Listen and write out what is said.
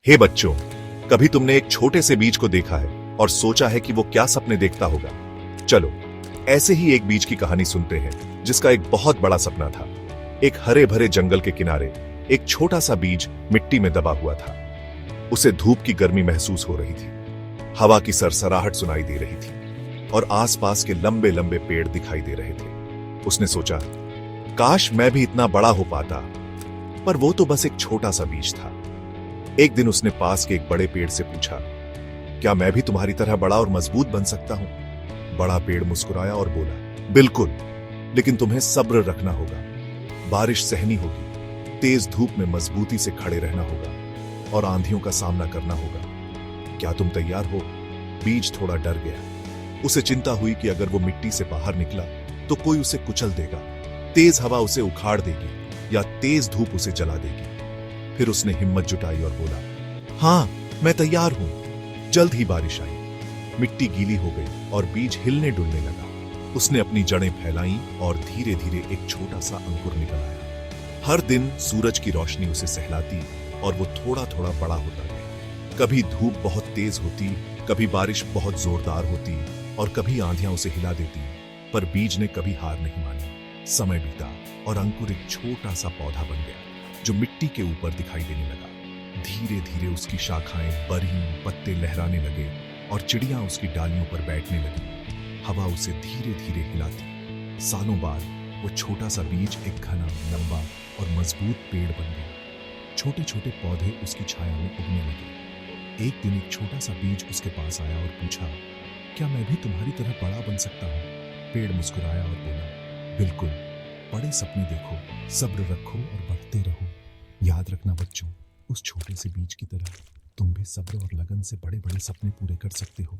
हे बच्चों, कभी तुमने एक छोटे से बीज को देखा है और सोचा है कि वो क्या सपने देखता होगा? चलो, ऐसे ही एक बीज की कहानी सुनते हैं जिसका एक बहुत बड़ा सपना था। एक हरे भरे जंगल के किनारे एक छोटा सा बीज मिट्टी में दबा हुआ था। उसे धूप की गर्मी महसूस हो रही थी, हवा की सरसराहट सुनाई दे रही थी और आसपास के लंबे लंबे पेड़ दिखाई दे रहे थे। उसने सोचा, काश मैं भी इतना बड़ा हो पाता, पर वो तो बस एक छोटा सा बीज था। एक दिन उसने पास के एक बड़े पेड़ से पूछा, क्या मैं भी तुम्हारी तरह बड़ा और मजबूत बन सकता हूं? बड़ा पेड़ मुस्कुराया और बोला, बिल्कुल, लेकिन तुम्हें सब्र रखना होगा, बारिश सहनी होगी, तेज धूप में मजबूती से खड़े रहना होगा और आंधियों का सामना करना होगा। क्या तुम तैयार हो? बीज थोड़ा डर गया। उसे चिंता हुई कि अगर वो मिट्टी से बाहर निकला तो कोई उसे कुचल देगा, तेज हवा उसे उखाड़ देगी या तेज धूप उसे जला देगी। फिर उसने हिम्मत जुटाई और बोला, हाँ, मैं तैयार हूं। जल्द ही बारिश आई, मिट्टी गीली हो गई और बीज हिलने डुलने लगा। उसने अपनी जड़ें फैलाई और धीरे धीरे एक छोटा सा अंकुर निकल आया। हर दिन सूरज की रोशनी उसे सहलाती और वो थोड़ा थोड़ा बड़ा होता गया। कभी धूप बहुत तेज होती, कभी बारिश बहुत जोरदार होती और कभी आंधियां उसे हिला देती, पर बीज ने कभी हार नहीं मानी। समय बीता और अंकुर एक छोटा सा पौधा बन गया जो मिट्टी के ऊपर दिखाई देने लगा। धीरे धीरे उसकी शाखाएं बढ़ी, पत्ते लहराने लगे और चिड़ियां उसकी डालियों पर बैठने लगी। हवा उसे धीरे धीरे हिलाती। सालों बाद वो छोटा सा बीज एक घना, लंबा और मजबूत पेड़ बन गया। छोटे छोटे पौधे उसकी छाया में उगने लगे। एक दिन एक छोटा सा बीज उसके पास आया और पूछा, क्या मैं भी तुम्हारी तरह बड़ा बन सकता हूँ? पेड़ मुस्कुराया और बोला, बिल्कुल, बड़े सपने देखो, सब्र रखो और बढ़ते रहो। याद रखना बच्चों, उस छोटे से बीज की तरह तुम भी सब्र और लगन से बड़े बड़े सपने पूरे कर सकते हो।